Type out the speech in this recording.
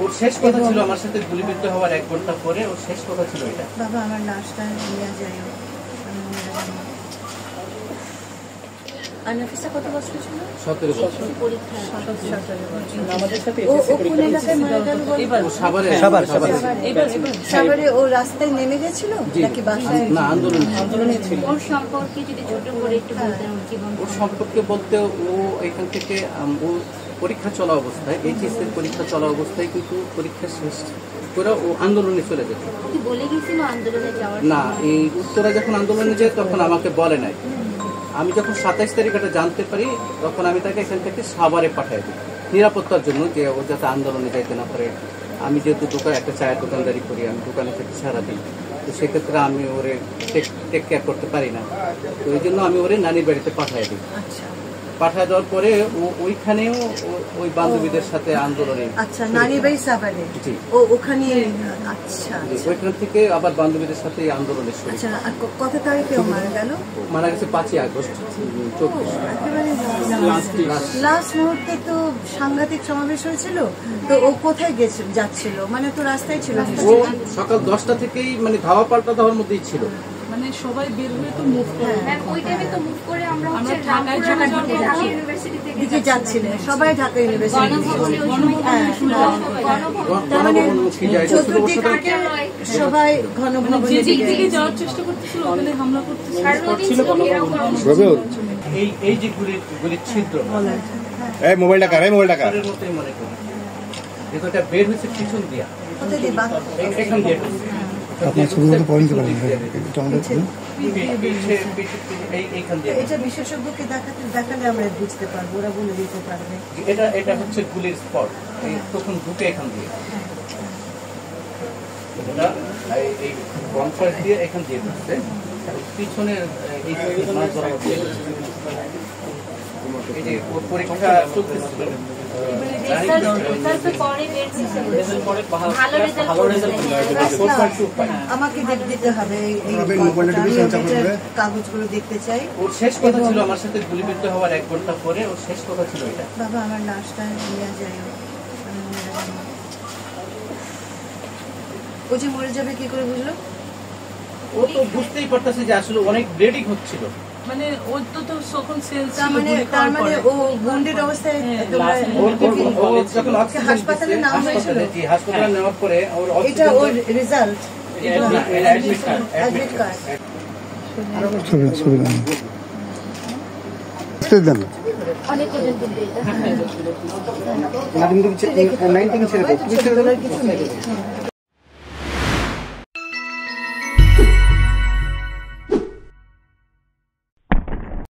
ওর শেষ কথা ছিল আমার সাথে গুলিবিদ্ধ হওয়ার 1 ঘন্টা পরে ওর শেষ কথা ছিল এটা, বাবা আমার লাশটা নিয়ে যায়। আর নাফিসা কত বছর ছিল? 17 বছর। পরীক্ষা 17 বছর। আমাদের সাথে ও কোন এলাকায় মারা গেল বলো? সাভারে ও রাস্তায় নেমে গেছিল নাকি বাসায়? না, আন্দোলনে ছিল। ওর সম্পর্কে যদি ছোট করে একটু বলতেন ওর জীবন। ওর সম্পর্কে বলতে ও এখান থেকে ও পরীক্ষা চলা অবস্থায়, এইচএস এর পরীক্ষা চলা অবস্থায় কিন্তু পরীক্ষা শেষ করে ও আন্দোলনে চলে যেত। কি বলে গেছিল আন্দোলনে যাওয়ার? না, এই উত্তরা যখন আন্দোলনে যায় তখন আমাকে বলে নাই। আমি যখন 27 তারিখ এটা জানতে পারি তখন আমি তাকে এখান থেকে সাভারে পাঠাই দিই নিরাপত্তার জন্য, যে ও যাতে আন্দোলনে যাইতে না পারে। আমি যেহেতু একটা চায়ের দোকানদারি করি, আমি দোকানে থেকে সারা দিই, তো সেক্ষেত্রে আমি ওরে টেক কেয়ার করতে পারি না, তো ওই জন্য আমি ওরে নানির বাড়িতে পাঠাই দিই। পাঠায় দেওয়ার পরে ও ওইখানেও ওই বান্ধবীদের সাথে আন্দোলনে। আচ্ছা, নানি বাড়ি সাভারে? জি। ও ওখানে? আচ্ছা, ওইখান থেকে আবার বান্ধবীদের সাথে আন্দোলনে শুরু। আচ্ছা, কত তারিখে মারা গেল? মারা গেছে 5ই আগস্ট 24। একেবারে লাস্ট মুহূর্তে তো সাংঘাতিক সমাবেশ হয়েছিল, তো ও কোথায় যাচ্ছিল? মানে তো রাস্তায় ছিল? ও সকাল 10টা থেকেই মানে ধাওয়া পাল্টা দেওয়ার মধ্যেই ছিল। মানে সবাই বের হয়ে তো মুভ করে, ওই টাইমে তো মুভ করে আমরা ঢাকা ইউনিভার্সিটি দিকে যাচ্ছিলেন, সবাই ঢাকা ইউনিভার্সিটি। চতুর্দিকে সবাই ঘনভবনের দিকে যাওয়ার চেষ্টা করতেছিল, ওখানে হামলা করতেছিল। এই যে গুলির ছিদ্র, এই মোবাইলটা কার, এই মোবাইলটা কার? মতোই মনে করি যেহেতু এটা বের হয়েছে পিছন দিয়া, এখান দিয়ে আপনার ছবিগুলো পয়েন্ট করেন এটা বিশেষজ্ঞকে দেখালে আমরা বুঝতে পারবো, ওরা বলে দিতে পারবে। এটা হচ্ছে গুলির স্পট, তখন ঢুকে এখান দিয়ে এই বনফায়ার দিয়ে এখান দিয়ে ঢুকছে, পিছনের এই যে পরীক্ষা চলতেছিল, আমাকে দিতে হবে কাগজগুলো দেখতে চাই। ওর শেষ কথা ছিল আমার সাথে গুলিবিদ্ধ হওয়ার 1 ঘন্টা পরে ওর শেষ কথা ছিল এটা, বাবা আমার লাশটা নিয়ে যায়। ও যে মরে যাবে কি করে বুঝলো? ও তো বুঝতেই পারতেছে যে আসলে অনেক ব্লিডিং হচ্ছিল। মানে ওর তো তখন সেলস তার মানে ও wounded অবস্থায় হাসপাতালে নেওয়া হয়েছিল। হাসপাতালে নেওয়ার পরে এটা ওর রেজাল্ট, অ্যাডমিট কার্ড। অনেক পর্যন্ত